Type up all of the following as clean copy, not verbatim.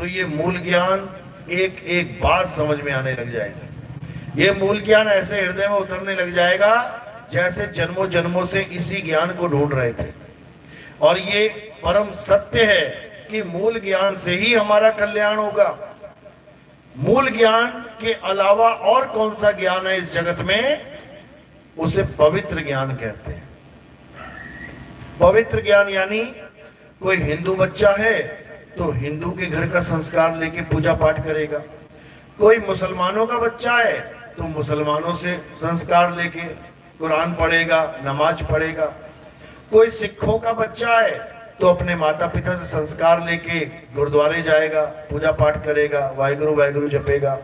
तो ये मूल ज्ञान एक एक बात समझ में आने लग जाएगा। ये मूल ज्ञान ऐसे हृदय में उतरने लग जाएगा जैसे जन्मों जन्मों से इसी ज्ञान को ढूंढ रहे थे। और ये परम सत्य है कि मूल ज्ञान से ही हमारा कल्याण होगा। मूल ज्ञान के अलावा और कौन सा ज्ञान है इस जगत में, उसे पवित्र ज्ञान कहते हैं। पवित्र ज्ञान यानी कोई हिंदू बच्चा है तो हिंदू के घर का संस्कार लेके पूजा पाठ करेगा, कोई मुसलमानों का बच्चा है तो मुसलमानों से संस्कार लेके कुरान पढ़ेगा, नमाज पढ़ेगा, कोई सिखों का बच्चा है तो अपने माता पिता से संस्कार लेके गुरुद्वारे जाएगा, पूजा पाठ करेगा, वाहिगुरु वाहिगुरु जपेगा,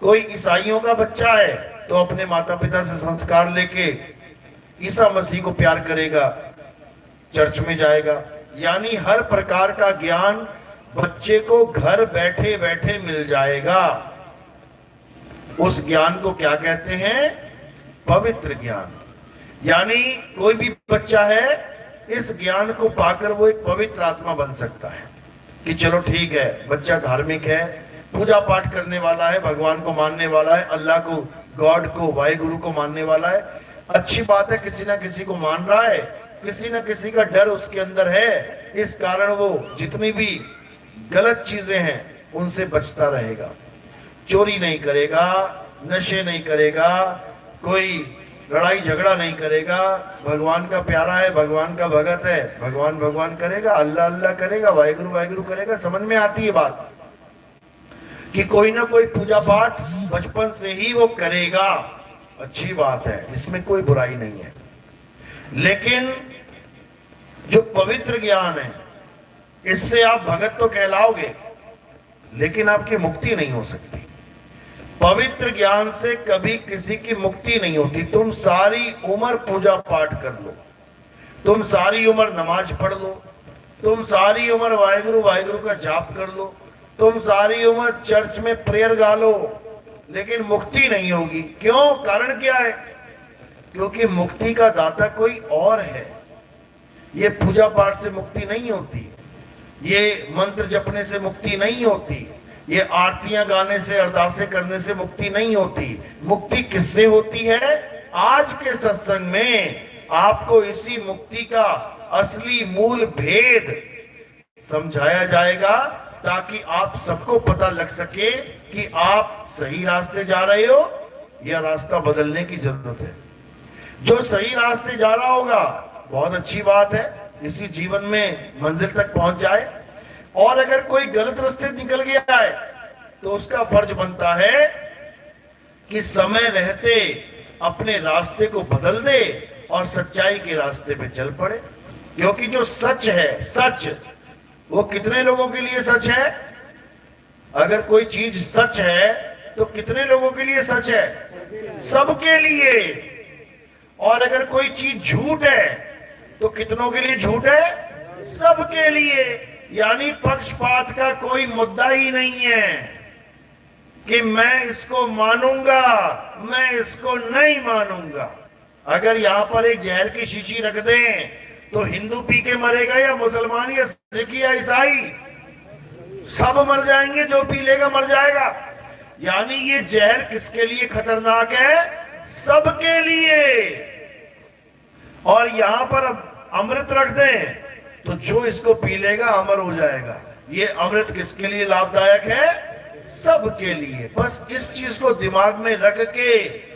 कोई ईसाइयों का बच्चा है तो अपने माता पिता से संस्कार लेके ईसा मसीह को प्यार करेगा, चर्च में जाएगा। यानी हर प्रकार का ज्ञान बच्चे को घर बैठे बैठे मिल जाएगा। उस ज्ञान को क्या कहते हैं? पवित्र ज्ञान। यानी कोई भी बच्चा है, इस ज्ञान को पाकर वो एक पवित्र आत्मा बन सकता है कि चलो ठीक है, बच्चा धार्मिक है, पूजा पाठ करने वाला है, भगवान को मानने वाला है, अल्लाह को, गॉड को, वाहिगुरु को मानने वाला है। अच्छी बात है, किसी ना किसी को मान रहा है, किसी ना किसी का डर उसके अंदर है, इस कारण वो जितनी भी गलत चीजें हैं उनसे बचता रहेगा। चोरी नहीं करेगा, नशे नहीं करेगा, कोई लड़ाई झगड़ा नहीं करेगा, भगवान का प्यारा है, भगवान का भगत है, भगवान भगवान करेगा, अल्लाह अल्लाह करेगा, वाहिगुरु वाहिगुरु करेगा। समझ में आती है बात कि कोई ना कोई पूजा पाठ बचपन से ही वो करेगा। अच्छी बात है, इसमें कोई बुराई नहीं है। लेकिन जो पवित्र ज्ञान है, इससे आप भगत तो कहलाओगे लेकिन आपकी मुक्ति नहीं हो सकती। पवित्र ज्ञान से कभी किसी की मुक्ति नहीं होती। तुम सारी उम्र पूजा पाठ कर लो, तुम सारी उम्र नमाज पढ़ लो, तुम सारी उम्र वाहिगुरु वाहिगुरु का जाप कर लो, तुम सारी उम्र चर्च में प्रेयर गा लो, लेकिन मुक्ति नहीं होगी। क्यों? कारण क्या है? क्योंकि मुक्ति का दाता कोई और है। ये पूजा पाठ से मुक्ति नहीं होती, ये मंत्र जपने से मुक्ति नहीं होती, ये आरतियां गाने से, अरदासें करने से मुक्ति नहीं होती। मुक्ति किससे होती है? आज के सत्संग में आपको इसी मुक्ति का असली मूल भेद समझाया जाएगा, ताकि आप सबको पता लग सके कि आप सही रास्ते जा रहे हो या रास्ता बदलने की जरूरत है। जो सही रास्ते जा रहा होगा बहुत अच्छी बात है, इसी जीवन में मंजिल तक पहुंच जाए। और अगर कोई गलत रास्ते निकल गया है तो उसका फर्ज बनता है कि समय रहते अपने रास्ते को बदल दे और सच्चाई के रास्ते पे चल पड़े। क्योंकि जो सच है, सच वो कितने लोगों के लिए सच है? अगर कोई चीज सच है तो कितने लोगों के लिए सच है? सबके लिए। और अगर कोई चीज झूठ है तो कितनों के लिए झूठ है? सबके लिए। यानी पक्षपात का कोई मुद्दा ही नहीं है कि मैं इसको मानूंगा, मैं इसको नहीं मानूंगा। अगर यहां पर एक जहर की शीशी रख दें तो हिंदू पी के मरेगा या मुसलमान या सिख या ईसाई? सब मर जाएंगे, जो पी लेगा मर जाएगा। यानी ये जहर किसके लिए खतरनाक है? सबके लिए। और यहां पर अब अमृत रख दें तो जो इसको पी लेगा अमर हो जाएगा। ये अमृत किसके लिए लाभदायक है? सबके लिए। बस इस चीज को दिमाग में रख के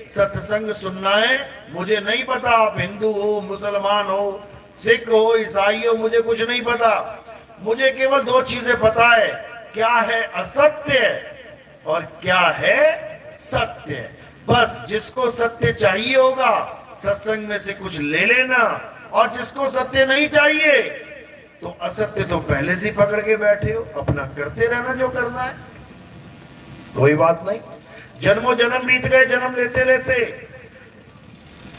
सत्संग सुनना है। मुझे नहीं पता आप हिंदू हो, मुसलमान हो, सिख हो, ईसाई हो, मुझे कुछ नहीं पता। मुझे केवल दो चीजें पता है, क्या है असत्य और क्या है सत्य। बस जिसको सत्य चाहिए होगा सत्संग में से कुछ ले लेना, और जिसको सत्य नहीं चाहिए तो असत्य तो पहले से पकड़ के बैठे हो, अपना करते रहना जो करना है, कोई बात नहीं। जन्मों जन्म बीत गए जन्म लेते लेते,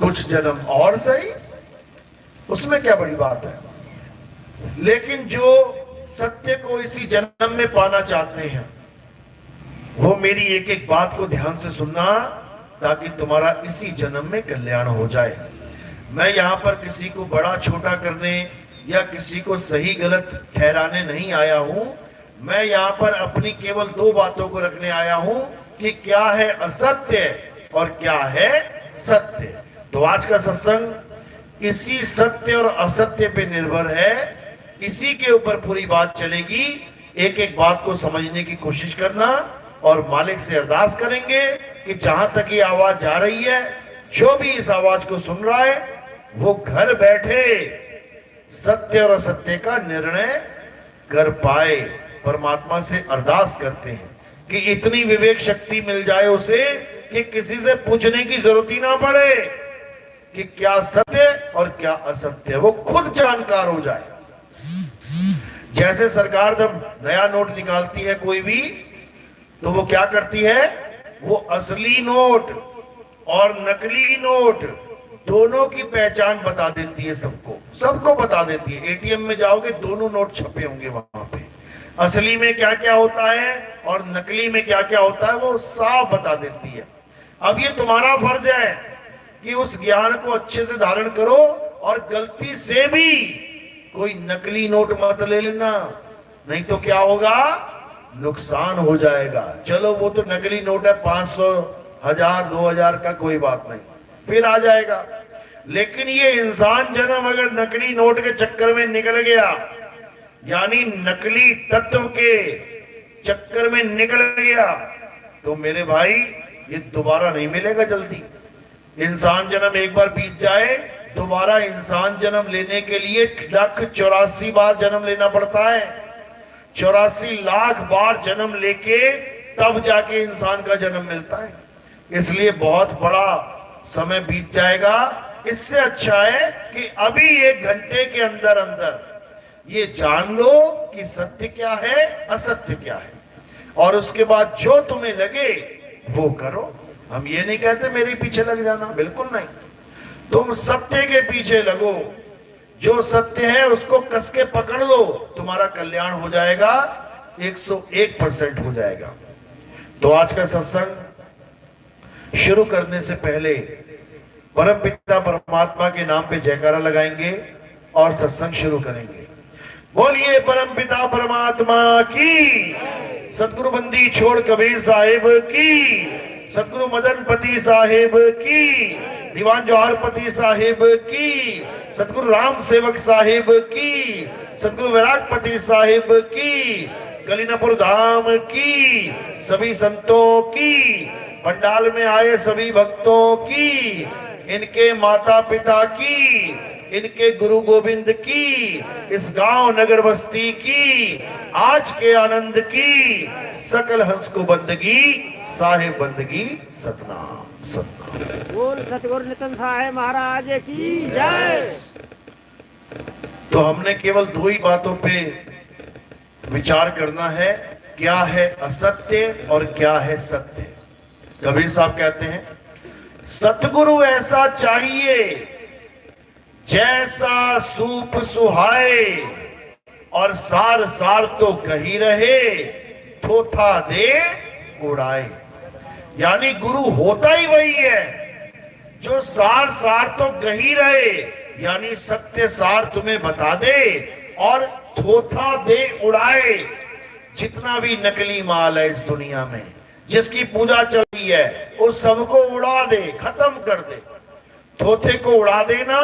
कुछ जन्म और सही, उसमें क्या बड़ी बात है। लेकिन जो सत्य को इसी जन्म में पाना चाहते हैं वो मेरी एक एक बात को ध्यान से सुनना, ताकि तुम्हारा इसी जन्म में कल्याण हो जाए। मैं यहां पर किसी को बड़ा छोटा करने या किसी को सही गलत ठहराने नहीं आया हूं। मैं यहां पर अपनी केवल दो बातों को रखने आया हूं कि क्या है असत्य और क्या है सत्य। तो आज का सत्संग इसी सत्य और असत्य पे निर्भर है, इसी के ऊपर पूरी बात चलेगी। एक एक बात को समझने की कोशिश करना और मालिक से अरदास करेंगे कि जहां तक ये आवाज जा रही है, जो भी इस आवाज को सुन रहा है, वो घर बैठे सत्य और असत्य का निर्णय कर पाए। परमात्मा से अरदास करते हैं कि इतनी विवेक शक्ति मिल जाए उसे कि किसी से पूछने की जरूरत ही ना पड़े कि क्या सत्य और क्या असत्य, वो खुद जानकार हो जाए। जैसे सरकार जब नया नोट निकालती है कोई भी, तो वो क्या करती है, वो असली नोट और नकली नोट दोनों की पहचान बता देती है, सबको बता देती है। एटीएम में जाओगे दोनों नोट छपे होंगे वहां पे, असली में क्या क्या होता है और नकली में क्या क्या होता है वो साफ बता देती है। अब ये तुम्हारा फर्ज है कि उस ज्ञान को अच्छे से धारण करो और गलती से भी कोई नकली नोट मत ले लेना, नहीं तो क्या होगा, नुकसान हो जाएगा। चलो वो तो नकली नोट है, 500, 1000, 2000 का, कोई बात नहीं, फिर आ जाएगा। लेकिन ये इंसान जन्म अगर नकली नोट के चक्कर में निकल गया, यानी नकली तत्व के चक्कर में निकल गया, तो मेरे भाई ये दोबारा नहीं मिलेगा जल्दी। इंसान जन्म एक बार बीत जाए, दोबारा इंसान जन्म लेने के लिए 1,84 बार जन्म लेना पड़ता है। 84 लाख बार जन्म लेके तब जाके इंसान का जन्म मिलता है। इसलिए बहुत बड़ा समय बीत जाएगा। इससे अच्छा है कि अभी 1 घंटे के अंदर अंदर ये जान लो कि सत्य क्या है, असत्य क्या है, और उसके बाद जो तुम्हें लगे वो करो। हम ये नहीं कहते मेरे पीछे लग जाना, बिल्कुल नहीं। तुम सत्य के पीछे लगो, जो सत्य है उसको कस के पकड़ लो, तुम्हारा कल्याण हो जाएगा, 101% हो जाएगा। तो आज का सत्संग शुरू करने से पहले परम पिता परमात्मा के नाम पे जयकारा लगाएंगे और सत्संग शुरू करेंगे। बोलिए परम पिता परमात्मा की, सतगुरु बंदी छोड़ कबीर साहिब की, सतगुरु मदनपति साहिब की, दीवान जौहरपति साहिब की, सतगुरु राम सेवक साहिब की, सतगुरु वैरागपति साहिब की, कलीनापुर धाम की, सभी संतों की, पंडाल में आए सभी भक्तों की, इनके माता पिता की, इनके गुरु गोविंद की, इस गांव नगर बस्ती की, आज के आनंद की, सकल हंस को बंदगी, साहिब बंदगी, सतनाम सतनाम। बोल सतगुरु नित्य साहिब महाराज की जय। तो हमने केवल 2 ही बातों पे विचार करना है, क्या है असत्य और क्या है सत्य। कबीर साहब कहते हैं, सतगुरु ऐसा चाहिए जैसा सूप सुहाए, और सार सार तो कही रहे, थोथा दे उड़ाए। यानी गुरु होता ही वही है जो सार सार तो कही रहे, यानी सत्य सार तुम्हें बता दे और थोथा दे उड़ाए। जितना भी नकली माल है इस दुनिया में, जिसकी पूजा चल रही है, उस सबको उड़ा दे, खत्म कर दे। थोथे को उड़ा देना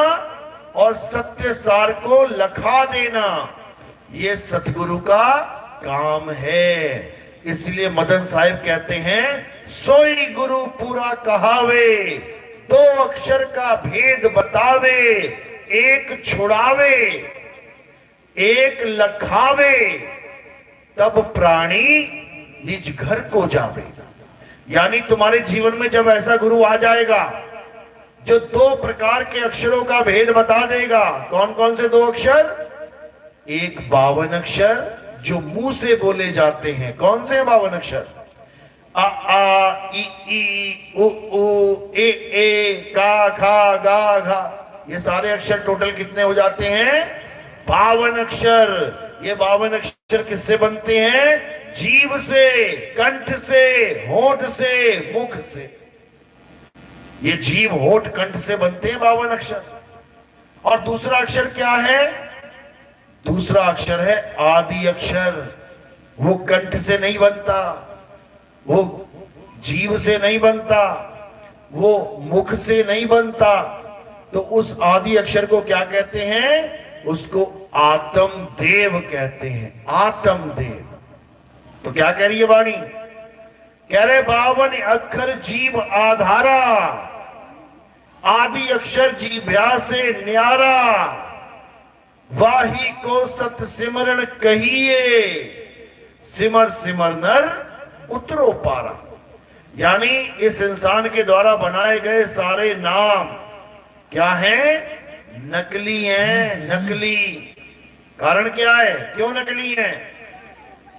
और सत्य सार को लखा देना, ये सतगुरु का काम है। इसलिए मदन साहिब कहते हैं, सोई गुरु पूरा कहावे, 2 अक्षर का भेद बतावे, एक छुड़ावे एक लखावे, तब प्राणी निज घर को जावे। यानी तुम्हारे जीवन में जब ऐसा गुरु आ जाएगा जो 2 प्रकार के अक्षरों का भेद बता देगा। कौन कौन से 2 अक्षर? एक 52 अक्षर जो मुंह से बोले जाते हैं। कौन से 52 अक्षर? अ आ इ ई उ ऊ ए ए का खा गा घा। ये सारे अक्षर टोटल कितने हो जाते हैं? 52 अक्षर। ये 52 अक्षर किससे बनते हैं? जीभ से, कंठ से, होंठ से, मुख से। ये जीभ, होंठ, कंठ से बनते हैं 52 अक्षर। और दूसरा अक्षर क्या है? दूसरा अक्षर है आदि अक्षर। वो कंठ से नहीं बनता, वो जीव से नहीं बनता, वो मुख से नहीं बनता। तो उस आदि अक्षर को क्या कहते हैं? उसको आत्म देव कहते हैं, आत्म देव। तो क्या कह रही है वाणी? कह रहे 52 अक्षर जीव आधारा, आदि अक्षर जीभ्या से न्यारा, वाही को सत सिमरण कहिए, सिमर सिमर नर उतरो पारा। यानी इस इंसान के द्वारा बनाए गए सारे नाम क्या हैं? नकली हैं, नकली। कारण क्या है? क्यों नकली हैं?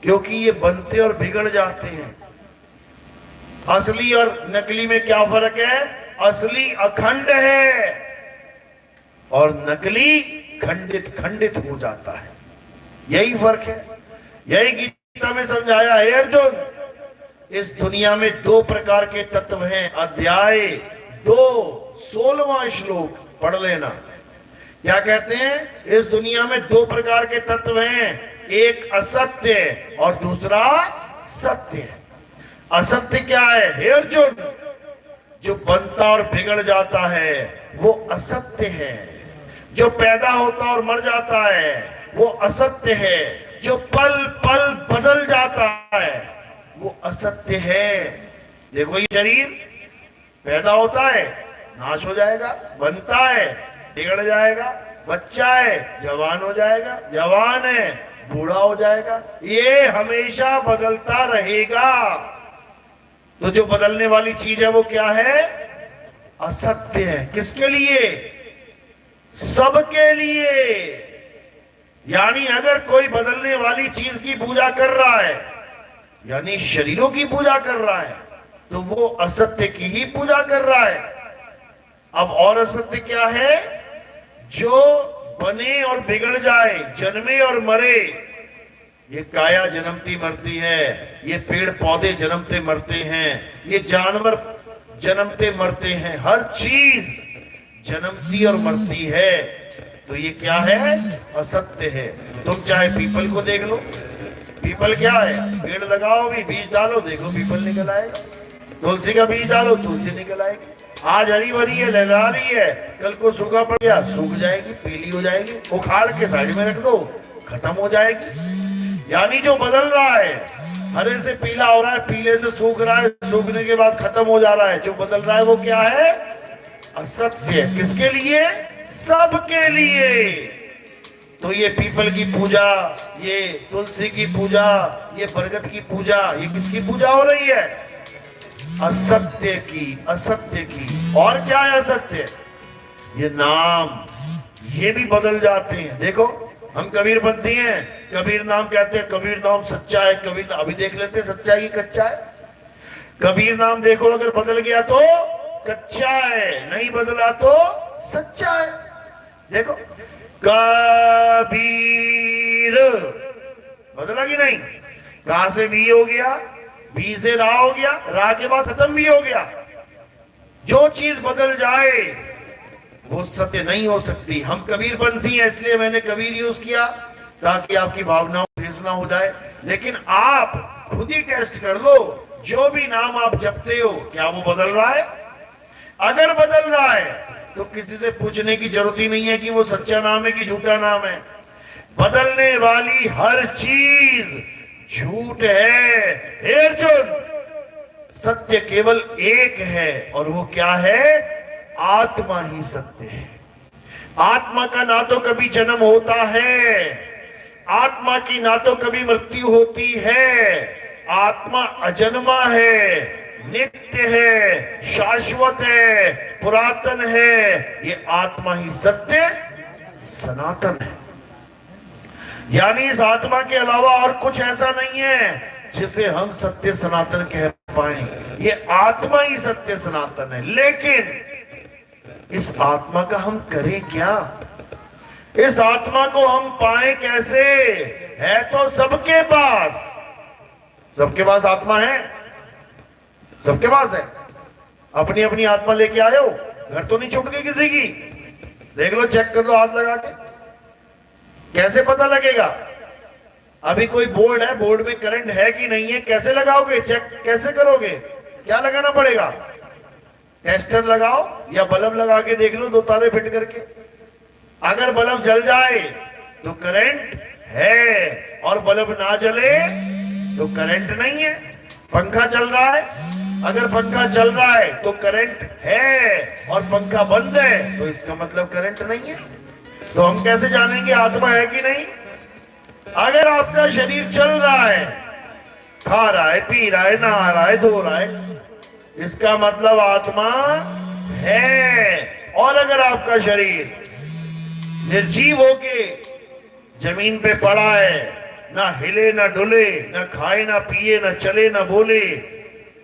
क्योंकि ये बनते और बिगड़ जाते हैं। असली और नकली में क्या फर्क है? असली अखंड है और नकली खंडित खंडित हो जाता है, यही फर्क है। यही गीता में समझाया है अर्जुन। इस दुनिया में दो प्रकार के तत्व हैं। अध्याय 2 16वां श्लोक पढ़ लेना। क्या कहते हैं? इस दुनिया में दो प्रकार के तत्व हैं, एक असत्य और दूसरा सत्य। असत्य क्या है? हे अर्जुन, जो बनता और बिगड़ जाता है वो असत्य है। जो पैदा होता और मर जाता है वो असत्य है। जो पल पल बदल जाता है वो असत्य है। देखो, ये शरीर पैदा होता है, नाश हो जाएगा, बनता है, बिगड़ जाएगा, बच्चा है, जवान हो जाएगा, जवान है, बूढ़ा हो जाएगा। ये हमेशा बदलता रहेगा। तो जो बदलने वाली चीज है वो क्या है? असत्य है। किसके लिए? सबके लिए। यानी अगर कोई बदलने वाली चीज की पूजा कर रहा है, यानी शरीरों की पूजा कर रहा है, तो वो असत्य की ही पूजा कर रहा है। अब और असत्य क्या है? जो बने और बिगड़ जाए, जन्मे और मरे। ये काया जन्मती मरती है, ये पेड़ पौधे जन्मते मरते हैं, ये जानवर जन्मते मरते हैं, हर चीज जन्मती और मरती है। तो ये क्या है? असत्य है। तुम चाहे पीपल को देख लो, पीपल क्या है? पेड़ लगाओ भी, बीज डालो, देखो पीपल निकल आएगा। तुलसी का बीज डालो, तुलसी निकल आएगी। आज हरी भरी है, लहरा रही है, कल को सूखा पड़ गया, सूख जाएगी, पीली हो जाएगी। उखाड़ के साइड में रख दो, खत्म हो जाएगी। यानी जो बदल रहा है, हरे से पीला हो रहा है, पीले से सूख रहा है, सूखने के बाद खत्म हो जा रहा है, जो बदल रहा है वो क्या है? असत्य। किसके लिए? सबके लिए। तो ये पीपल की पूजा, ये तुलसी की पूजा, ये बरगद की पूजा, ये किसकी पूजा हो रही है? असत्य की, असत्य की। और क्या है असत्य? ये नाम, ये भी बदल जाते हैं। देखो, हम कबीरपंथी हैं, कबीर नाम कहते हैं, कबीर नाम सच्चा है, कबीर अभी देख लेते हैं सच्चा है कि कच्चा है। कबीर नाम देखो, अगर बदल गया तो कच्चा है, नहीं बदला तो सच्चा है। देखो, कबीर बदला कि नहीं? कहां से बी हो गया, बी से रा हो गया, रा के बाद खत्म भी हो गया। जो चीज बदल जाए वो सत्य नहीं हो सकती। हम कबीरपंथी हैं, इसलिए मैंने कबीर यूज किया ताकि आपकी भावनाओं को ठेस ना हो जाए। लेकिन आप खुद ही टेस्ट कर लो, जो भी नाम आप जपते हो क्या वो बदल रहा है? अगर बदल रहा है तो किसी से पूछने की जरूरत ही नहीं है कि वो सच्चा नाम है कि झूठा नाम है। बदलने वाली हर चीज झूठ है। हे अर्जुन, सत्य केवल एक है और वो क्या है? आत्मा ही सत्य है। आत्मा का ना तो कभी जन्म होता है, आत्मा की ना तो कभी मृत्यु होती है। आत्मा अजन्मा है, नित्य है, शाश्वत है, पुरातन है। ये आत्मा ही सत्य सनातन है। यानी इस आत्मा के अलावा और कुछ ऐसा नहीं है जिसे हम सत्य सनातन कह पाए। ये आत्मा ही सत्य सनातन है। लेकिन इस आत्मा का हम करें क्या? इस आत्मा को हम पाए कैसे? है तो सबके पास, सबके पास आत्मा है, सबके पास है। अपनी अपनी आत्मा लेके आए हो, घर तो नहीं छूट गई किसी की। देख लो, चेक कर दो हाथ लगा के। कैसे पता लगेगा? अभी कोई बोर्ड है, बोर्ड में करंट है कि नहीं है, कैसे लगाओगे, चेक कैसे करोगे? क्या लगाना पड़ेगा? टेस्टर लगाओ या बल्ब लगा के देख लो, दो तारे फिट करके। अगर बल्ब जल जाए तो करंट है, और बल्ब ना जले तो करंट नहीं है। पंखा चल रहा है, अगर पंखा चल रहा है तो करंट है, और पंखा बंद है तो इसका मतलब करंट नहीं है। तो हम कैसे जानेंगे आत्मा है कि नहीं? अगर आपका शरीर चल रहा है, खा रहा है, पी रहा है, नहा रहा है, धो रहा है, इसका मतलब आत्मा है। और अगर आपका शरीर निर्जीव होके जमीन पे पड़ा है, ना हिले ना डुले, ना खाए ना पिए, ना चले ना बोले,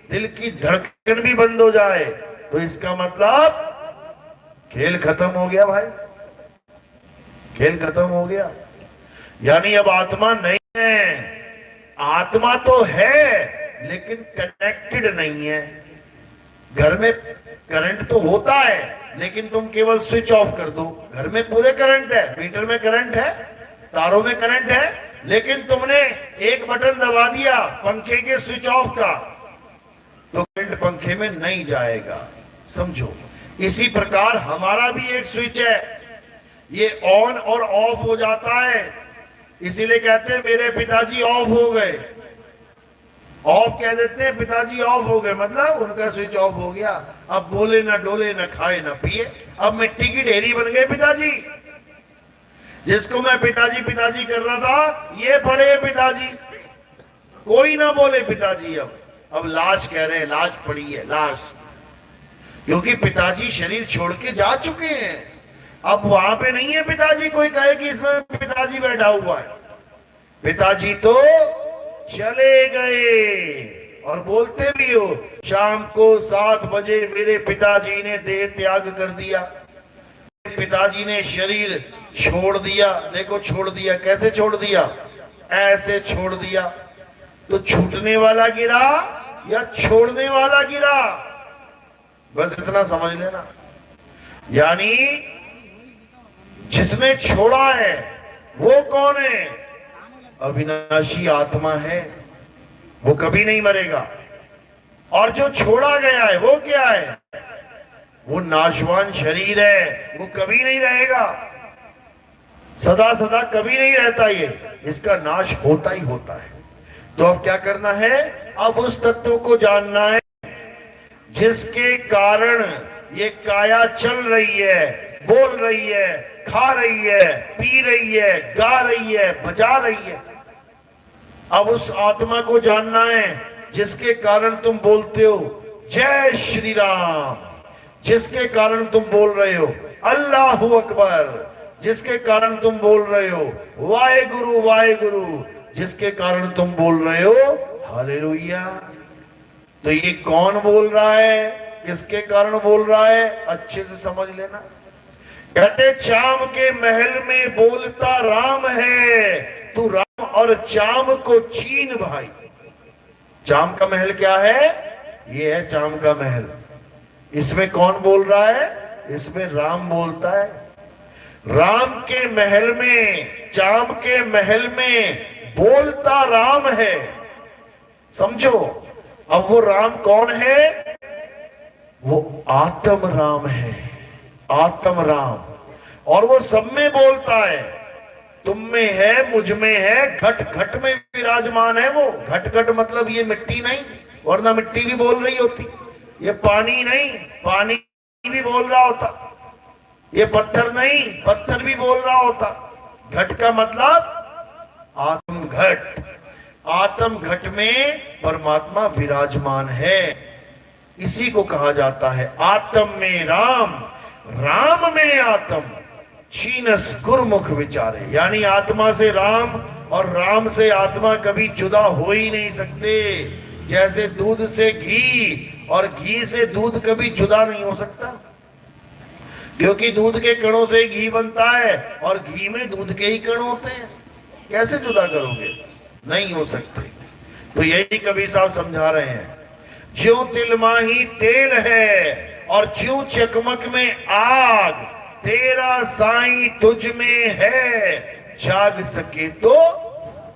दिल की धड़कन भी बंद हो जाए, तो इसका मतलब खेल खत्म हो गया भाई, खेल खत्म हो गया। यानी अब आत्मा नहीं है। आत्मा तो है लेकिन कनेक्टेड नहीं है। घर में करंट तो होता है लेकिन तुम केवल स्विच ऑफ कर दो, घर में पूरे करंट है, मीटर में करंट है, तारों में करंट है, लेकिन तुमने एक बटन दबा दिया पंखे के स्विच ऑफ का, तो करंट पंखे में नहीं जाएगा। समझो, इसी प्रकार हमारा भी एक स्विच है, ये ऑन और ऑफ हो जाता है। इसीलिए कहते हैं मेरे पिताजी ऑफ हो गए, ऑफ कह देते हैं, पिताजी ऑफ हो गए, मतलब उनका स्विच ऑफ हो गया। अब बोले ना डोले, ना खाए ना पिए, अब मिट्टी की ढेरी बन गए पिताजी। जिसको मैं पिताजी पिताजी कर रहा था, ये पड़े पिताजी, कोई ना बोले पिताजी। अब लाश कह रहे हैं, लाश पड़ी है, लाश, क्योंकि पिताजी शरीर छोड़ के जा चुके हैं। अब वहां पे नहीं है पिताजी, कोई कहे कि इसमें पिताजी बैठा हुआ है। पिताजी तो चले गए। और बोलते भी हो, शाम को 7 बजे मेरे पिताजी ने देह त्याग कर दिया, पिताजी ने शरीर छोड़ दिया। देखो छोड़ दिया, कैसे छोड़ दिया? ऐसे छोड़ दिया। तो छूटने वाला गिरा या छोड़ने वाला गिरा? बस इतना समझ लेना। यानी जिसने छोड़ा है वो कौन है? अविनाशी आत्मा है, वो कभी नहीं मरेगा। और जो छोड़ा गया है वो क्या है? वो नाशवान शरीर है, वो कभी नहीं रहेगा, सदा सदा कभी नहीं रहता, ये इसका नाश होता ही होता है। तो अब क्या करना है? अब उस तत्व को जानना है जिसके कारण ये काया चल रही है, बोल रही है, खा रही है, पी रही है, गा रही है, बजा रही है। अब उस आत्मा को जानना है जिसके कारण तुम बोलते हो जय श्री राम, जिसके कारण तुम बोल रहे हो अल्लाहू अकबर, जिसके कारण तुम बोल रहे हो वाहेगुरु वाहेगुरु, जिसके कारण तुम बोल रहे हो हालेलुया। तो ये कौन बोल रहा है, किसके कारण बोल रहा है? अच्छे से समझ लेना। कहते चाम के महल में बोलता राम है, तू राम और चाम को चीन भाई। चाम का महल क्या है? ये है चाम का महल। इसमें कौन बोल रहा है? इसमें राम बोलता है। राम के महल में, चाम के महल में बोलता राम है। समझो, अब वो राम कौन है? वो आत्म राम है, आत्म राम। और वो सब में बोलता है, तुम में है, मुझ में है, घट घट में विराजमान है। वो घट घट मतलब ये मिट्टी नहीं, वरना मिट्टी भी बोल रही होती। ये पानी नहीं, पानी भी बोल रहा होता। ये पत्थर नहीं, पत्थर भी बोल रहा होता। घट का मतलब आत्म घट, आत्म घट में परमात्मा विराजमान है। इसी को कहा जाता है आत्म में राम, राम में आत्म, छीनस गुरमुख विचारे। यानी आत्मा से राम और राम से आत्मा कभी जुदा हो ही नहीं सकते। जैसे दूध से घी और घी से दूध कभी जुदा नहीं हो सकता, क्योंकि दूध के कणों से घी बनता है और घी में दूध के ही कण होते हैं। कैसे जुदा करोगे? नहीं हो सकते। तो यही कबीर साहब समझा रहे हैं, ज्यों तिल माही तेल है और ज्यों चकमक में आग, तेरा साईं तुझ में है, जाग सके तो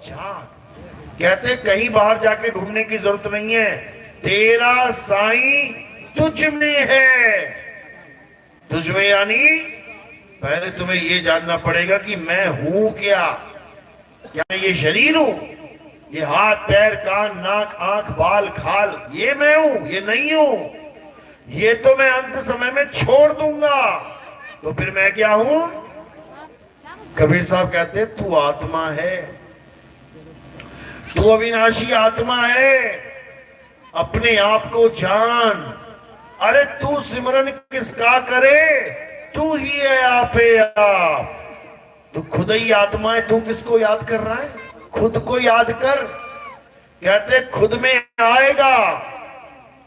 जाग। कहते कहीं बाहर जाके ढूंढने की जरूरत नहीं है, तेरा साईं तुझ में है। तुझ में यानी पहले तुम्हें यह जानना पड़ेगा कि मैं हूं क्या। क्या ये शरीर हूं, ये हाथ पैर कान नाक आंख बाल खाल, ये मैं हूं? ये नहीं हूं। ये तो मैं अंत समय में छोड़ दूंगा। तो फिर मैं क्या हूं? कबीर साहब कहते हैं तू आत्मा है, तू अविनाशी आत्मा है। अपने आप को जान। अरे तू सिमरन किसका करे, तू ही है आपे आप। तू खुद ही आत्मा है, तू किसको याद कर रहा है? खुद को याद कर। कहते खुद में आएगा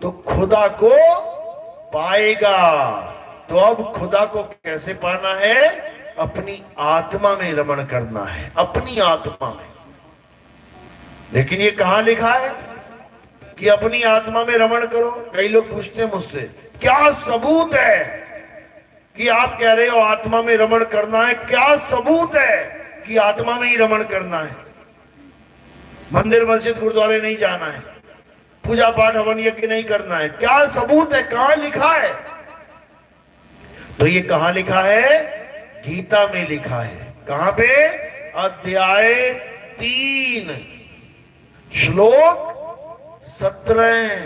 तो खुदा को पाएगा। तो अब खुदा को कैसे पाना है? अपनी आत्मा में रमण करना है, अपनी आत्मा में। लेकिन ये कहां लिखा है कि अपनी आत्मा में रमण करो? कई लोग पूछते हैं मुझसे, क्या सबूत है कि आप कह रहे हो आत्मा में रमण करना है? क्या सबूत है कि आत्मा में ही रमण करना है? मंदिर मस्जिद गुरुद्वारे नहीं जाना है, पूजा पाठ हवन यज्ञ नहीं करना है, क्या सबूत है? कहां लिखा है? तो ये कहां लिखा है? गीता में लिखा है। कहां पे? अध्याय 3 श्लोक 17।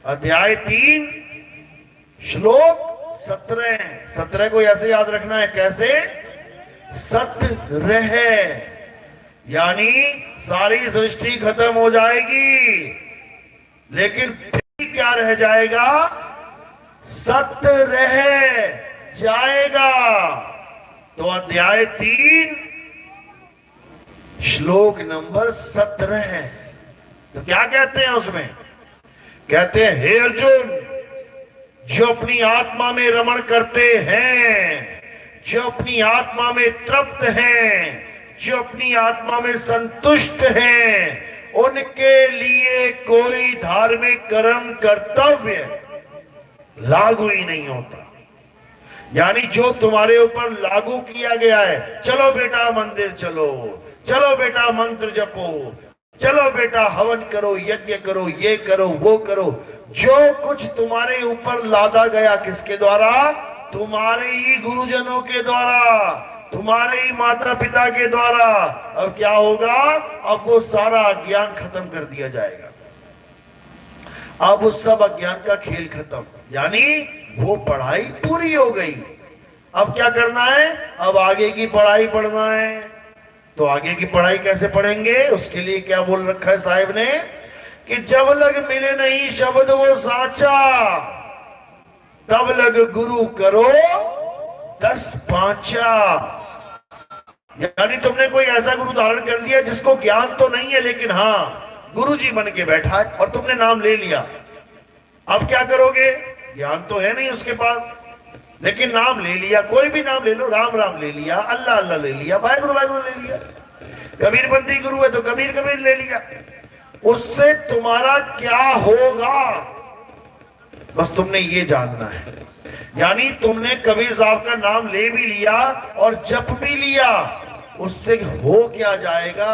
अध्याय 3 श्लोक 17। 17 को ऐसे याद रखना है। कैसे? सत्य रहे, यानी सारी सृष्टि खत्म हो जाएगी, लेकिन फिर क्या रह जाएगा? सत्य रह जाएगा। तो अध्याय 3 श्लोक नंबर 17 है। तो क्या कहते हैं उसमें? कहते हैं हे अर्जुन, जो अपनी आत्मा में रमण करते हैं, जो अपनी आत्मा में तृप्त हैं, जो अपनी आत्मा में संतुष्ट हैं, उनके लिए कोई धार्मिक कर्म कर्तव्य लागू ही नहीं होता। यानी जो तुम्हारे ऊपर लागू किया गया है, चलो बेटा मंदिर चलो, चलो बेटा मंत्र जपो, चलो बेटा हवन करो, यज्ञ करो, ये करो, वो करो, जो कुछ तुम्हारे ऊपर लादा गया किसके द्वारा? तुम्हारे ही गुरुजनों के द्वारा, तुम्हारे ही माता पिता के द्वारा। अब क्या होगा? अब वो सारा अज्ञान खत्म कर दिया जाएगा। अब उस सब अज्ञान का खेल खत्म, यानी वो पढ़ाई पूरी हो गई। अब क्या करना है? अब आगे की पढ़ाई पढ़ना है। तो आगे की पढ़ाई कैसे पढ़ेंगे? उसके लिए क्या बोल रखा है साहिब ने कि जब लग मिले नहीं शब्द वो साचा, तब लग गुरु करो 10 पांचा। यानी तुमने कोई ऐसा गुरु धारण कर लिया जिसको ज्ञान तो नहीं है, लेकिन हाँ गुरुजी बन के बैठा है और तुमने नाम ले लिया। अब क्या करोगे? ज्ञान तो है नहीं उसके पास, लेकिन नाम ले लिया। कोई भी नाम ले लो, राम राम ले लिया, अल्लाह अल्लाह ले लिया, वाहेगुरु वाहेगुरु ले लिया, कबीरबंदी गुरु है तो कबीर कबीर ले लिया। उससे तुम्हारा क्या होगा? बस तुमने ये जानना है। यानी तुमने कबीर साहब का नाम ले भी लिया और जप भी लिया, उससे हो क्या जाएगा?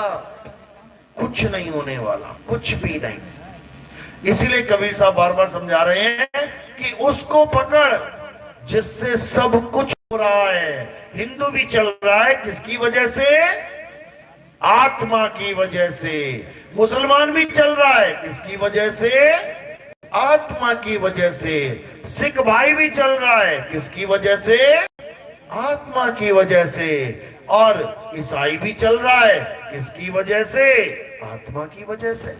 कुछ नहीं होने वाला, कुछ भी नहीं। इसीलिए कबीर साहब बार बार समझा रहे हैं कि उसको पकड़ जिससे सब कुछ हो रहा है। हिंदू भी चल रहा है किसकी वजह से? आत्मा की वजह से। मुसलमान भी चल रहा है किसकी वजह से? आत्मा की वजह से। सिख भाई भी चल रहा है किसकी वजह से? आत्मा की वजह से। और ईसाई भी चल रहा है किसकी वजह से? आत्मा की वजह से।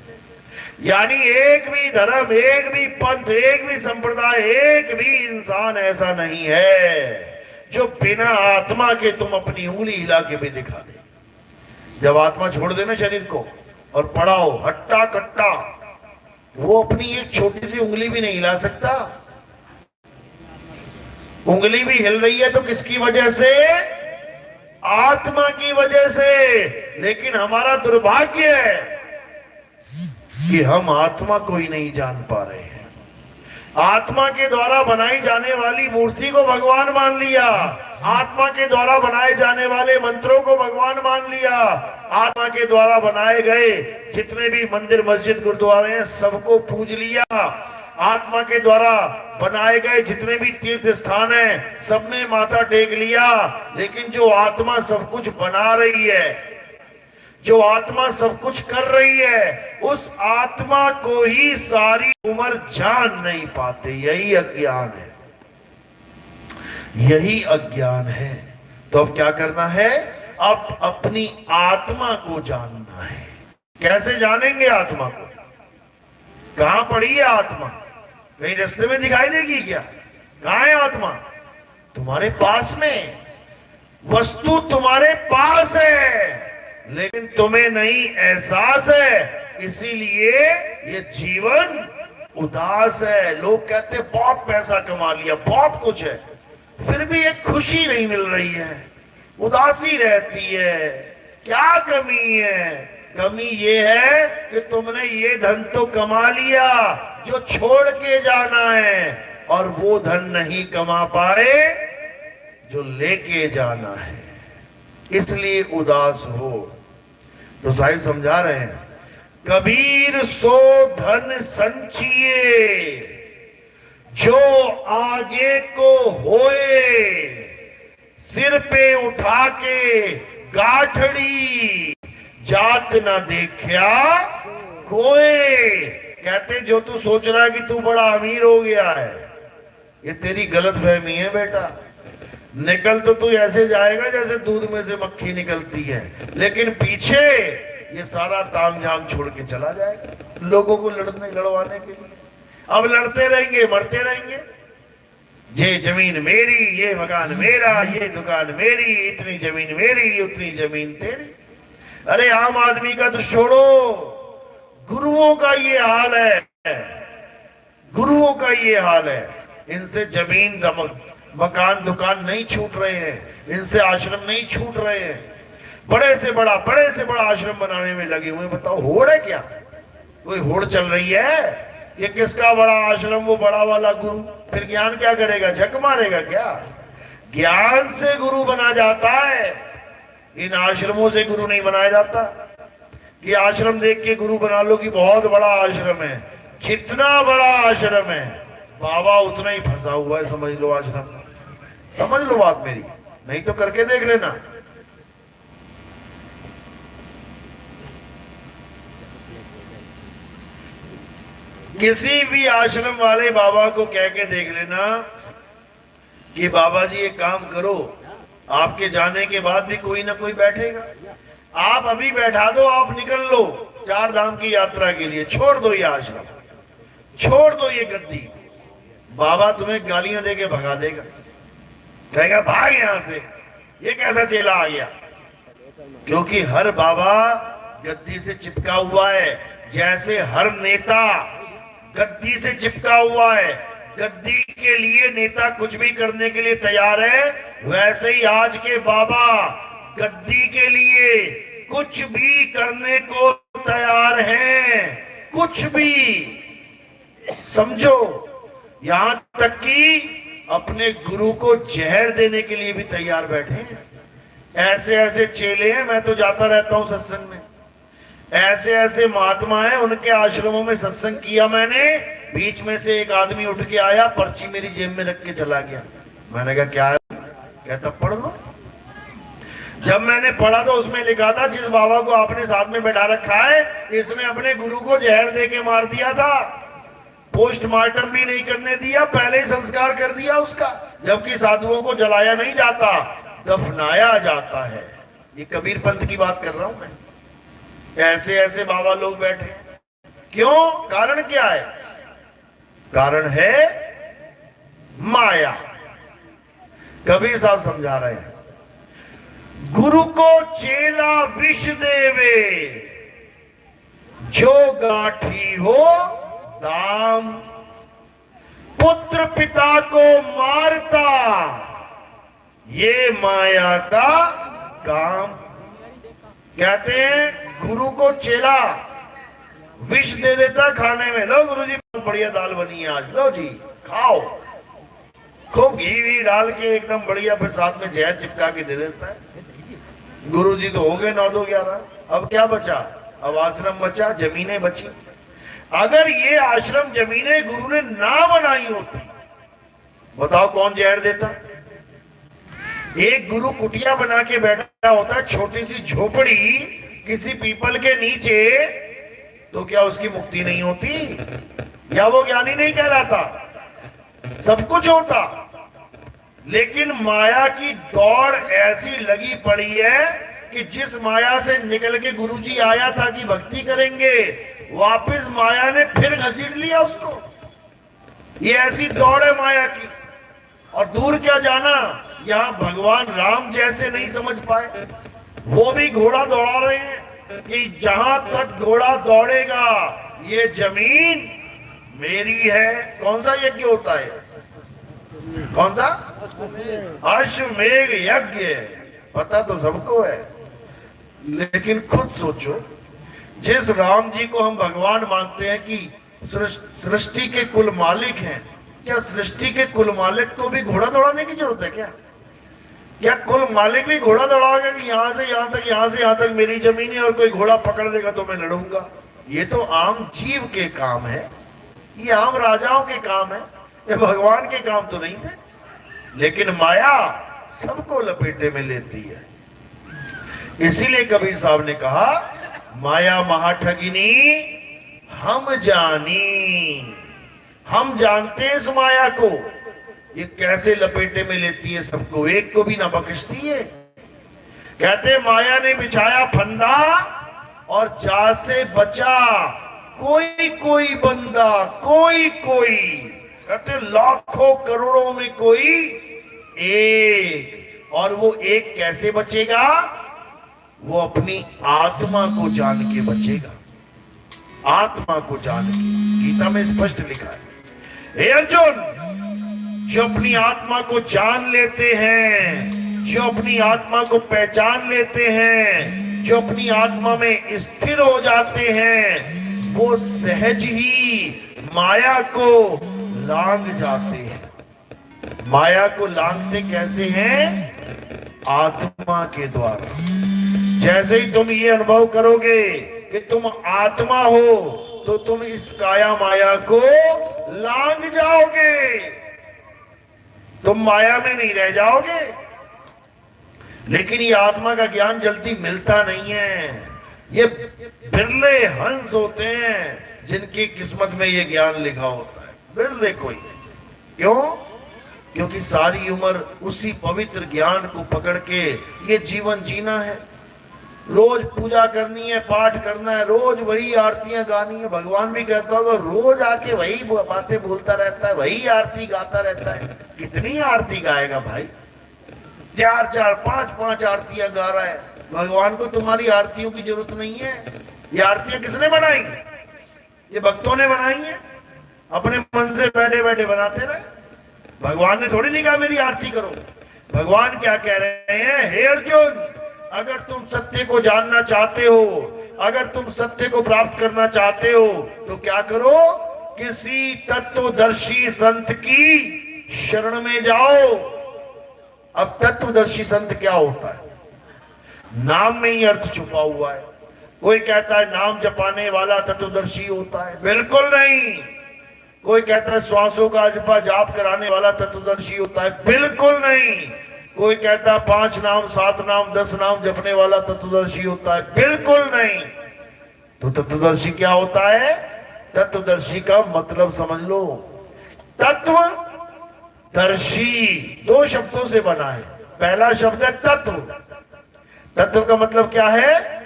यानी एक भी धर्म, एक भी पंथ, एक भी संप्रदाय, एक भी इंसान ऐसा नहीं है जो बिना आत्मा के तुम अपनी उंगली हिला के भी दिखा दे। जब आत्मा छोड़ देना शरीर को और पड़ा हो हट्टा कट्टा, वो अपनी एक छोटी सी उंगली भी नहीं हिला सकता। उंगली भी हिल रही है तो किसकी वजह से? आत्मा की वजह से। लेकिन हमारा दुर्भाग्य है कि हम आत्मा को ही नहीं जान पा रहे हैं। आत्मा के द्वारा बनाई जाने वाली मूर्ति को भगवान मान लिया, आत्मा के द्वारा बनाए जाने वाले मंत्रों को भगवान मान लिया, आत्मा के द्वारा बनाए गए जितने भी मंदिर मस्जिद गुरुद्वारे हैं सबको पूज लिया, आत्मा के द्वारा बनाए गए जितने भी तीर्थ स्थान हैं सबने माथा टेक लिया, लेकिन जो आत्मा सब कुछ बना रही है, जो आत्मा सब कुछ कर रही है, उस आत्मा को ही सारी उम्र जान नहीं पाते। यही अज्ञान है, यही अज्ञान है। तो अब क्या करना है? अब अपनी आत्मा को जानना है। कैसे जानेंगे आत्मा को? कहां पड़ी है आत्मा? कहीं रास्ते में दिखाई देगी क्या? कहां है आत्मा? तुम्हारे पास में, वस्तु तुम्हारे पास है, लेकिन तुम्हें नहीं एहसास है, इसीलिए ये जीवन उदास है। लोग कहते बहुत पैसा कमा लिया, बहुत कुछ है, फिर भी एक खुशी नहीं मिल रही है, उदासी रहती है। क्या कमी है? कमी ये है कि तुमने ये धन तो कमा लिया जो छोड़ के जाना है, और वो धन नहीं कमा पाए जो लेके जाना है, इसलिए उदास हो। तो साहिब समझा रहे हैं, कबीर सो धन संचिए जो आगे को होए, सिर पे उठा के गाठड़ी जात ना देखा कोई। कहते जो तू सोच रहा है कि तू बड़ा अमीर हो गया है, ये तेरी गलत फहमी है बेटा। निकल तो तू ऐसे जाएगा जैसे दूध में से मक्खी निकलती है, लेकिन पीछे ये सारा तामझाम छोड़ के चला जाएगा लोगों को लड़वाने के लिए। अब लड़ते रहेंगे, मरते रहेंगे। ये जमीन मेरी, ये मकान मेरा, ये दुकान मेरी, इतनी जमीन मेरी, उतनी जमीन तेरी। अरे आम आदमी का तो छोड़ो, गुरुओं का ये हाल है, गुरुओं का ये हाल है। इनसे जमीन मकान दुकान नहीं छूट रहे हैं, इनसे आश्रम नहीं छूट रहे हैं, बड़े से बड़ा आश्रम बनाने में लगे हुए। बताओ होड़ है क्या? कोई होड़ चल रही है? ये किसका बड़ा आश्रम, वो बड़ा वाला गुरु। फिर ज्ञान क्या करेगा? झक मारेगा क्या? ज्ञान से गुरु बना जाता है, इन आश्रमों से गुरु नहीं बनाया जाता। कि आश्रम देख के गुरु बना लो कि बहुत बड़ा आश्रम है। जितना बड़ा आश्रम है बाबा उतना ही फंसा हुआ है, समझ लो आश्रम। समझ लो बात मेरी, नहीं तो करके देख लेना। किसी भी आश्रम वाले बाबा को कह के देख लेना कि बाबा जी ये काम करो, आपके जाने के बाद भी कोई ना कोई बैठेगा। आप अभी बैठा दो, आप निकल लो 4 धाम की यात्रा के लिए, छोड़ दो ये आश्रम, छोड़ दो ये गद्दी, बाबा तुम्हें गालियां देके भगा देगा, कहेगा भाग यहां से, ये कैसा चेला आ गया। क्योंकि हर बाबा गद्दी से चिपका हुआ है, जैसे हर नेता गद्दी से चिपका हुआ है, गद्दी के लिए नेता कुछ भी करने के लिए तैयार है, वैसे ही आज के बाबा गद्दी के लिए कुछ भी करने को तैयार हैं, कुछ भी। समझो, यहां तक कि अपने गुरु को जहर देने के लिए भी तैयार बैठे हैं। ऐसे ऐसे चेले हैं, मैं तो जाता रहता हूं सत्संग में, ऐसे ऐसे महात्मा हैं, उनके आश्रमों में सत्संग किया मैंने। बीच में से एक आदमी उठ के आया, पर्ची मेरी जेब में रख के चला गया। मैंने कहा क्या है? कहता पढ़ लो। जब मैंने पढ़ा तो उसमें लिखा था जिस बाबा को आपने साथ में बैठा रखा है, इसने अपने गुरु को जहर दे के मार दिया था, पोस्टमार्टम भी नहीं करने दिया, पहले ही संस्कार कर दिया उसका। जबकि साधुओं को जलाया नहीं जाता, दफनाया जाता है। ये कबीर पंथ की बात कर रहा हूं मैं। ऐसे ऐसे बाबा लोग बैठे हैं, क्यों? कारण क्या है? कारण है माया। कबीर साहब समझा रहे हैं, गुरु को चेला विष देवे, जो गाठी हो दाम, पुत्र पिता को मारता, ये माया का काम। कहते हैं गुरु को चेला विष दे देता खाने में, लो गुरु जी बहुत बढ़िया दाल बनी है आज, लो जी खाओ, खूब घी वी डाल के एकदम बढ़िया, फिर साथ में जहर चिपका के दे देता है। गुरु जी तो हो गए 9 2 11, अब क्या बचा? अब आश्रम बचा, जमीनें बची। अगर ये आश्रम जमीनें गुरु ने ना बनाई होती, बताओ कौन जहर देता? एक गुरु कुटिया बना के बैठा होता, छोटी सी झोपड़ी किसी पीपल के नीचे, तो क्या उसकी मुक्ति नहीं होती? या वो ज्ञानी नहीं कहलाता? सब कुछ होता, लेकिन माया की दौड़ ऐसी लगी पड़ी है कि जिस माया से निकल के गुरुजी आया था कि भक्ति करेंगे, वापस माया ने फिर घसीट लिया उसको। ये ऐसी दौड़ है माया की। और दूर क्या जाना, यहां भगवान राम जैसे नहीं समझ पाए, वो भी घोड़ा दौड़ा रहे हैं कि जहां तक घोड़ा दौड़ेगा ये जमीन मेरी है। कौन सा यज्ञ होता है? कौन सा? अश्वमेध यज्ञ। पता तो सबको है, लेकिन खुद सोचो, जिस राम जी को हम भगवान मानते हैं कि सृष्टि के कुल मालिक हैं, क्या सृष्टि के कुल मालिक को भी घोड़ा दौड़ाने की जरूरत है क्या? क्या कुल मालिक भी घोड़ा दौड़ाएगा कि यहां से यहां तक, यहां से यहां तक मेरी जमीन है और कोई घोड़ा पकड़ लेगा तो मैं लड़ूंगा? ये तो आम जीव के काम है, ये आम राजाओं के काम है, ये भगवान के काम तो नहीं थे। लेकिन माया सबको लपेटे में लेती है। इसीलिए कबीर साहब ने कहा, माया महाठगिनी हम जानी। हम जानते हैं इस माया को, ये कैसे लपेटे में लेती है सबको, एक को भी ना बख्शती है। कहते माया ने बिछाया फंदा और जा से बचा कोई कोई बंदा, कोई कोई। कहते लाखों करोड़ों में कोई एक। और वो एक कैसे बचेगा? वो अपनी आत्मा को जान के बचेगा। आत्मा को जान के, गीता में स्पष्ट लिखा है, हे अर्जुन, जो अपनी आत्मा को जान लेते हैं, जो अपनी आत्मा को पहचान लेते हैं, जो अपनी आत्मा में स्थिर हो जाते हैं, वो सहज ही माया को लांग जाते हैं। माया को लांगते कैसे हैं? आत्मा के द्वारा। जैसे ही तुम ये अनुभव करोगे कि तुम आत्मा हो, तो तुम इस काया माया को लांग जाओगे, तुम माया में नहीं रह जाओगे। लेकिन ये आत्मा का ज्ञान जल्दी मिलता नहीं है। ये बिरले हंस होते हैं जिनकी किस्मत में ये ज्ञान लिखा होता है, बिरले कोई। क्यों? क्योंकि सारी उम्र उसी पवित्र ज्ञान को पकड़ के ये जीवन जीना है। रोज पूजा करनी है, पाठ करना है, रोज वही आरतियां गानी है। भगवान भी कहता होगा, रोज आके वही बातें बोलता रहता है, वही आरती गाता रहता है। कितनी आरती गाएगा भाई? 4-4, 5-5 आरतियां गा रहा है। भगवान को तुम्हारी आरतियों की जरूरत नहीं है। ये आरतियां किसने बनाई? ये भक्तों ने बनाई है, अपने मन से बैठे बैठे बनाते रहे। भगवान ने थोड़ी नहीं कहा मेरी आरती करो। भगवान क्या कह रहे हैं? हे अर्जुन, अगर तुम सत्य को जानना चाहते हो, अगर तुम सत्य को प्राप्त करना चाहते हो, तो क्या करो? किसी तत्वदर्शी संत की शरण में जाओ। अब तत्वदर्शी संत क्या होता है? नाम में ही अर्थ छुपा हुआ है। कोई कहता है नाम जपाने वाला तत्वदर्शी होता है, बिल्कुल नहीं। कोई कहता है श्वासों का जपा जाप कराने वाला तत्वदर्शी होता है, बिल्कुल नहीं। कोई कहता है 5 नाम 7 नाम 10 नाम जपने वाला तत्वदर्शी होता है, बिल्कुल नहीं। तो तत्वदर्शी क्या होता है? तत्वदर्शी का मतलब समझ लो। तत्वदर्शी 2 शब्दों से बना है। पहला शब्द है तत्व। तत्व का मतलब क्या है?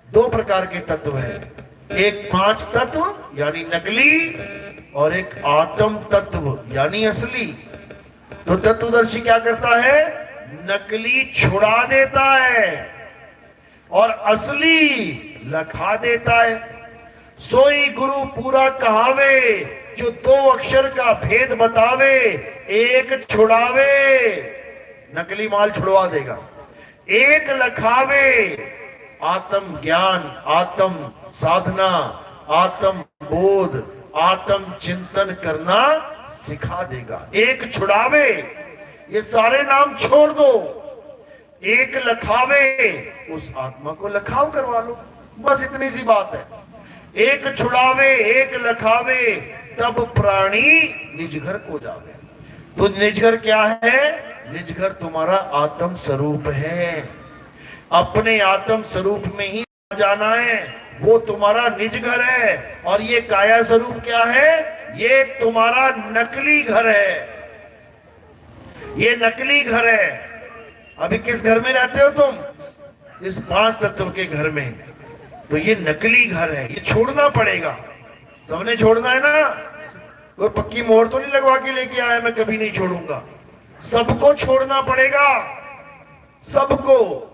2 प्रकार के तत्व है, एक 5 तत्व यानी नकली, और एक आत्म तत्व यानी असली। तो तत्वदर्शी क्या करता है? नकली छुड़ा देता है और असली लखा देता है। सोई गुरु पूरा कहावे, जो 2 अक्षर का भेद बतावे, एक छुड़ावे। नकली माल छुड़वा देगा। एक लखावे, आत्म ज्ञान, आत्म साधना, आत्म बोध, आत्म चिंतन करना सिखा देगा। एक छुड़ावे, ये सारे नाम छोड़ दो। एक लखावे, उस आत्मा को लखाव करवा लो, बस इतनी सी बात है। एक छुड़ावे एक लखावे, तब प्राणी निज घर को जावे। तो निज घर क्या है? निज घर तुम्हारा आत्म स्वरूप है। अपने आत्म स्वरूप में ही जाना है, वो तुम्हारा निज घर है। और ये काया स्वरूप क्या है? ये तुम्हारा नकली घर है, ये नकली घर है। अभी किस घर में रहते हो तुम? इस 5 तत्व के घर में। तो ये नकली घर है, ये छोड़ना पड़ेगा। सबने छोड़ना है ना। कोई पक्की मोहर तो नहीं लगवा के लेके आया मैं कभी नहीं छोड़ूंगा। सबको छोड़ना पड़ेगा, सबको।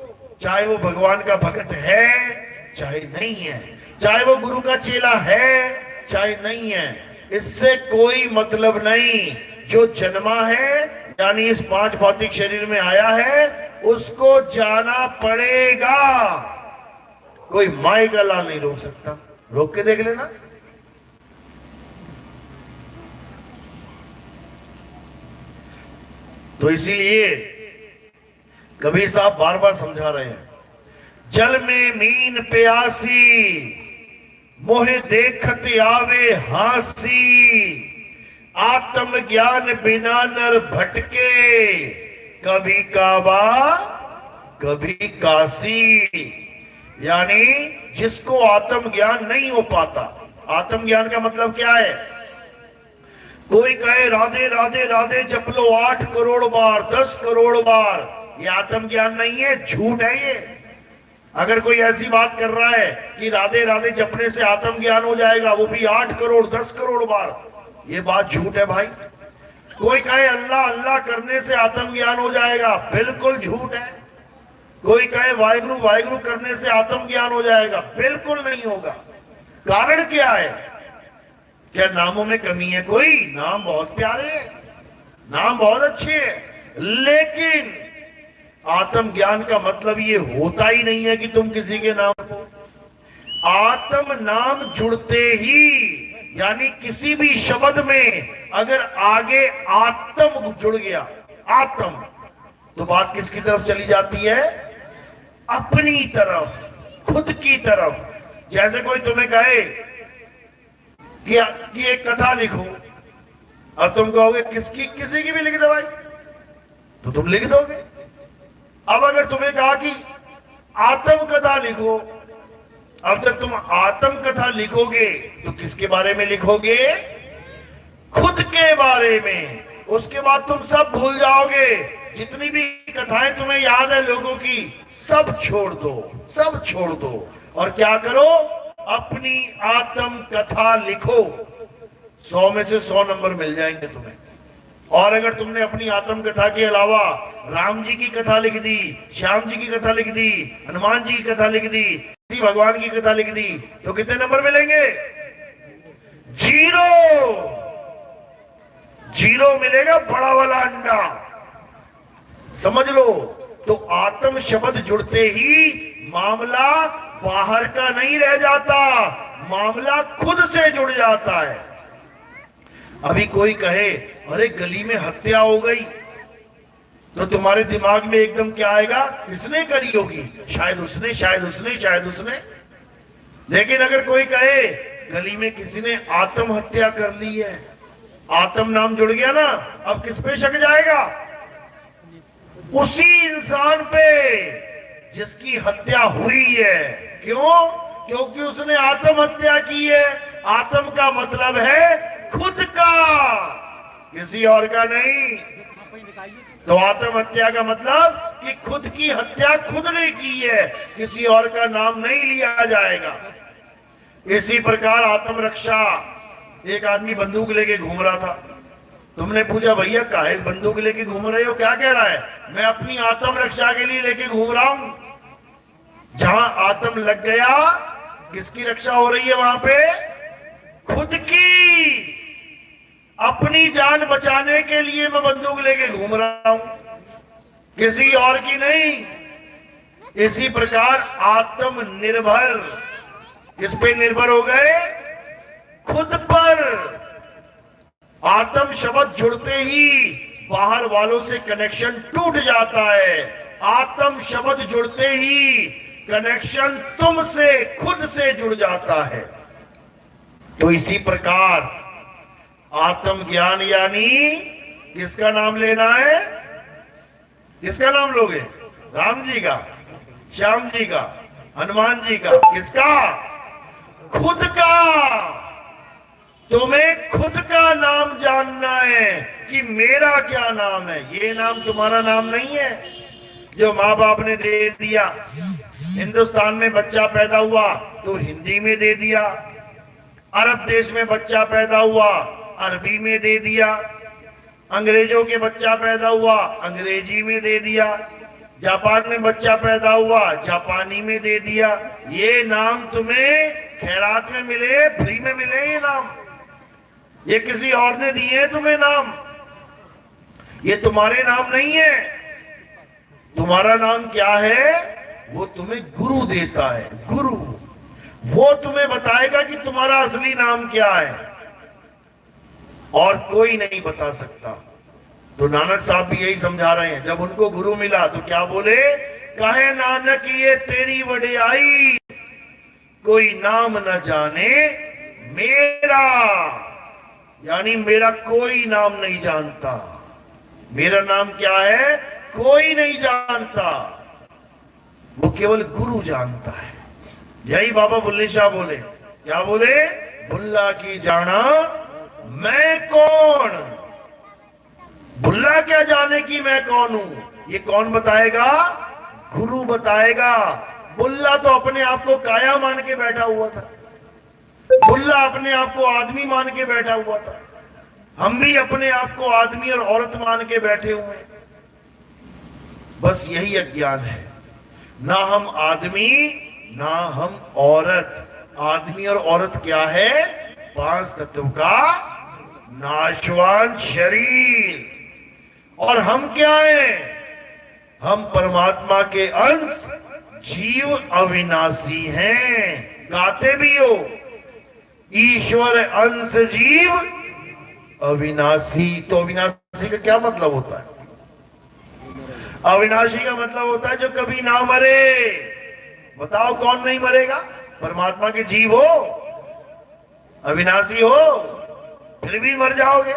चाहे वो भगवान का भक्त है चाहे नहीं है, चाहे वो गुरु का चेला है चाहे नहीं है, इससे कोई मतलब नहीं। जो जन्मा है यानी इस 5 भौतिक शरीर में आया है, उसको जाना पड़ेगा। कोई माई का लाल नहीं रोक सकता। रोक के देख लेना। तो इसीलिए कबीर साहब बार बार समझा रहे हैं, जल में मीन प्यासी, मोहे देखत आवे हासी, आत्म ज्ञान बिना नर भटके, कभी काबा कभी काशी। यानी जिसको आत्म ज्ञान नहीं हो पाता। आत्म ज्ञान का मतलब क्या है? कोई कहे राधे राधे राधे जप लो 8 करोड़ बार 10 करोड़ बार, ये आत्म ज्ञान नहीं है, झूठ है ये। अगर कोई ऐसी बात कर रहा है कि राधे राधे जपने से आत्म ज्ञान हो जाएगा, वो भी 8 करोड़ 10 करोड़ बार, ये बात झूठ है भाई। कोई कहे अल्लाह अल्लाह करने से आत्म ज्ञान हो जाएगा, बिल्कुल झूठ है। कोई कहे वाहिगुरु वाहिगुरु करने से आत्म ज्ञान हो जाएगा, बिल्कुल नहीं होगा। कारण क्या है? क्या नामों में कमी है? कोई नाम बहुत प्यारे हैं, नाम बहुत अच्छे हैं, लेकिन आत्म ज्ञान का मतलब ये होता ही नहीं है कि तुम किसी के नाम को। आत्म नाम जुड़ते ही, यानी किसी भी शब्द में अगर आगे आत्म जुड़ गया, आत्म, तो बात किसकी तरफ चली जाती है? अपनी तरफ, खुद की तरफ। जैसे कोई तुम्हें कहे कि एक कथा लिखो, अब तुम कहोगे किसकी? किसी की भी लिख दो भाई, तो तुम लिख दोगे। अब अगर तुम्हें कहा कि आत्म कथा लिखो, अब जब तुम आत्म कथा लिखोगे तो किसके बारे में लिखोगे? खुद के बारे में। उसके बाद तुम सब भूल जाओगे। जितनी भी कथाएं तुम्हें याद है लोगों की, सब छोड़ दो, सब छोड़ दो। और क्या करो? अपनी आत्म कथा लिखो। 100 में से 100 नंबर मिल जाएंगे तुम्हें। और अगर तुमने अपनी आत्म कथा के अलावा राम जी की कथा लिख दी, श्याम जी की कथा लिख दी, हनुमान जी की कथा लिख दी, किसी भगवान की कथा लिख दी, तो कितने नंबर मिलेंगे? 0। 0 मिलेगा, बड़ा वाला अंडा, समझ लो। तो आत्म शब्द जुड़ते ही मामला बाहर का नहीं रह जाता, मामला खुद से जुड़ जाता है। अभी कोई कहे अरे गली में हत्या हो गई, तो तुम्हारे दिमाग में एकदम क्या आएगा? किसने करी होगी? शायद उसने, शायद उसने, शायद उसने। लेकिन अगर कोई कहे गली में किसी ने आत्महत्या कर ली है, आत्म नाम जुड़ गया ना, अब किस पे शक जाएगा? उसी इंसान पे जिसकी हत्या हुई है। क्यों? क्योंकि उसने आत्महत्या की है। आत्म का मतलब है खुद का, किसी और का नहीं। तो आत्महत्या का मतलब कि खुद की हत्या खुद ने की है, किसी और का नाम नहीं लिया जाएगा। इसी प्रकार आत्मरक्षा, एक आदमी बंदूक लेके घूम रहा था। तुमने पूछा भैया काहे बंदूक लेके घूम रहे हो? क्या कह रहा है? मैं अपनी आत्मरक्षा के लिए लेके घूम रहा हूं। जहां आत्म लग गया, किसकी रक्षा हो रही है वहां पे? खुद की। अपनी जान बचाने के लिए मैं बंदूक लेके घूम रहा हूं, किसी और की नहीं। इसी प्रकार आत्मनिर्भर, किस पे निर्भर हो गए? खुद पर। आत्म शब्द जुड़ते ही बाहर वालों से कनेक्शन टूट जाता है। आत्म शब्द जुड़ते ही कनेक्शन तुमसे खुद से जुड़ जाता है। तो इसी प्रकार आत्म ज्ञान यानी किसका नाम लेना है? किसका नाम लोगे? राम जी का, श्याम जी का, हनुमान जी का? किसका? खुद का। तुम्हें खुद का नाम जानना है कि मेरा क्या नाम है। ये नाम तुम्हारा नाम नहीं है जो माँ बाप ने दे दिया। हिंदुस्तान में बच्चा पैदा हुआ तो हिंदी में दे दिया, अरब देश में बच्चा पैदा हुआ अरबी में दे दिया, अंग्रेजों के बच्चा पैदा हुआ अंग्रेजी में दे दिया, जापान में बच्चा पैदा हुआ जापानी में दे दिया। ये नाम तुम्हें खैरात में मिले, फ्री में मिले ये नाम? ये किसी और ने दिए हैं तुम्हें नाम? ये तुम्हारे नाम नहीं है। तुम्हारा नाम क्या है? वो तुम्हें गुरु देता है। गुरु वो तुम्हें बताएगा कि तुम्हारा असली नाम क्या है, और कोई नहीं बता सकता। तो नानक साहब भी यही समझा रहे हैं। जब उनको गुरु मिला तो क्या बोले? कहे नानक ये तेरी वडियाई, कोई नाम न जाने मेरा। यानी मेरा कोई नाम नहीं जानता। मेरा नाम क्या है? कोई नहीं जानता, वो केवल गुरु जानता है। यही बाबा बुल्ले शाह बोले। क्या बोले? बुल्ला की जाना मैं कौन। बुल्ला क्या जाने कि मैं कौन हूं? ये कौन बताएगा? गुरु बताएगा। बुल्ला तो अपने आप को काया मान के बैठा हुआ था। बुल्ला अपने आप को आदमी मान के बैठा हुआ था। हम भी अपने आप को आदमी और औरत मान के बैठे हुए हैं। बस यही अज्ञान है। ना हम आदमी ना हम औरत। आदमी और औरत क्या है? 5 तत्व का नाशवान शरीर। और हम क्या हैं? हम परमात्मा के अंश जीव अविनाशी हैं। गाते भी हो, ईश्वर अंश जीव अविनाशी। तो अविनाशी का क्या मतलब होता है? अविनाशी का मतलब होता है जो कभी ना मरे। बताओ कौन नहीं मरेगा? परमात्मा के जीव हो, अविनाशी हो, फिर भी मर जाओगे।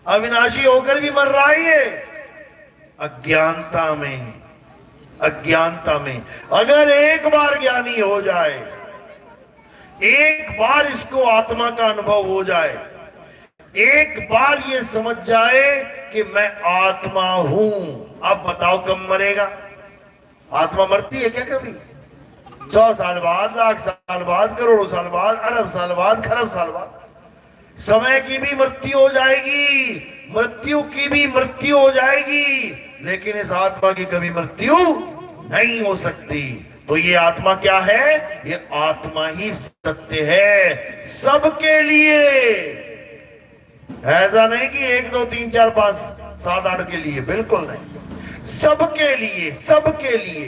अविनाशी होकर भी मर रहा है ये अज्ञानता में। अज्ञानता में अगर एक बार ज्ञानी हो जाए, एक बार इसको आत्मा का अनुभव हो जाए, एक बार ये समझ जाए कि मैं आत्मा हूं, अब बताओ कब मरेगा? आत्मा मरती है क्या कभी? 100 साल बाद, लाख साल बाद, करोड़ों साल बाद, अरब साल बाद, खरब साल बाद। समय की भी मृत्यु हो जाएगी, मृत्यु की भी मृत्यु हो जाएगी, लेकिन इस आत्मा की कभी मृत्यु नहीं हो सकती। तो ये आत्मा क्या है? ये आत्मा ही सत्य है सबके लिए। ऐसा नहीं कि 1 2 3 4 5 7 8 के लिए, बिल्कुल नहीं। सबके लिए, सबके लिए,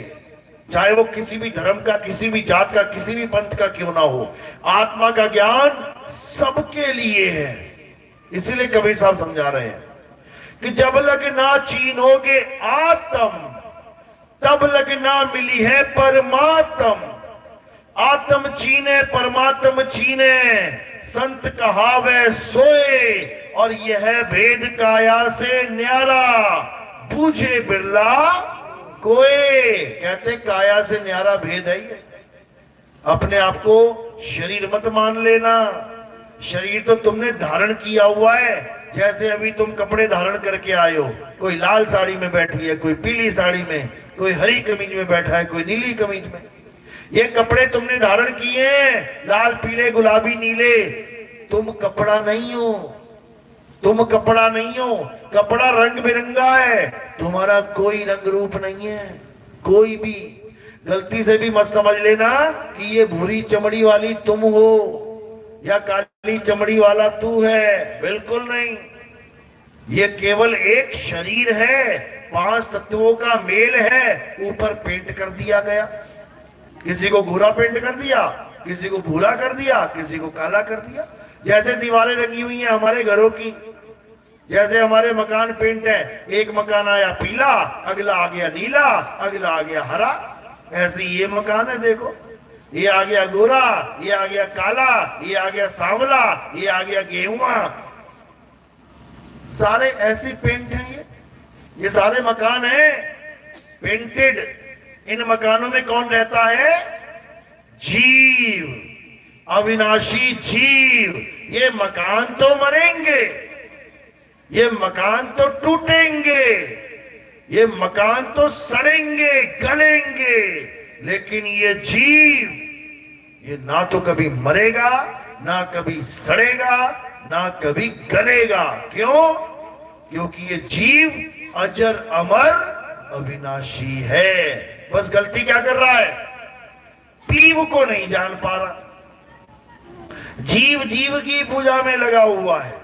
चाहे वो किसी भी धर्म का, किसी भी जात का, किसी भी पंथ का क्यों ना हो, आत्मा का ज्ञान सबके लिए है। इसीलिए कबीर साहब समझा रहे हैं कि जब लग ना चीनोगे आत्म, तब लग ना मिली है परमात्म। आत्म चीने परमात्म चीने, संत कहावे सोए, और यह भेद काया से न्यारा, बूझे बिरला कोई। कहते काया से न्यारा भेद है ये। अपने आप को शरीर मत मान लेना। शरीर तो तुमने धारण किया हुआ है। जैसे अभी तुम कपड़े धारण करके आए हो, कोई लाल साड़ी में बैठी है, कोई पीली साड़ी में, कोई हरी कमीज में बैठा है, कोई नीली कमीज में। ये कपड़े तुमने धारण किए हैं, लाल पीले गुलाबी नीले। तुम कपड़ा नहीं हो, तुम कपड़ा नहीं हो। कपड़ा रंग बिरंगा है, तुम्हारा कोई रंग रूप नहीं है, कोई भी। गलती से भी मत समझ लेना कि ये भूरी चमड़ी वाली तुम हो या काली चमड़ी वाला तू है, बिल्कुल नहीं। ये केवल एक शरीर है, 5 तत्वों का मेल है, ऊपर पेंट कर दिया गया। किसी को भूरा पेंट कर दिया, किसी को भूरा कर दिया, किसी को काला कर दिया। जैसे दीवारें रंगी हुई हैं हमारे घरों की, जैसे हमारे मकान पेंट है, एक मकान आया पीला, अगला आ गया नीला, अगला आ गया हरा। ऐसे ये मकान है, देखो ये आ गया गोरा, ये आ गया काला, ये आ गया सांवला, ये आ गया गेहुआ। सारे ऐसे पेंट हैं, ये सारे मकान हैं पेंटेड। इन मकानों में कौन रहता है? जीव, अविनाशी जीव। ये मकान तो मरेंगे, ये मकान तो टूटेंगे, ये मकान तो सड़ेंगे गलेंगे, लेकिन ये जीव, ये ना तो कभी मरेगा, ना कभी सड़ेगा, ना कभी गलेगा। क्यों? क्योंकि ये जीव अजर अमर अविनाशी है। बस गलती क्या कर रहा है? पीव को नहीं जान पा रहा। जीव जीव की पूजा में लगा हुआ है,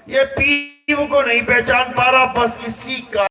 ये पीव को नहीं पहचान पा रहा। बस इसी का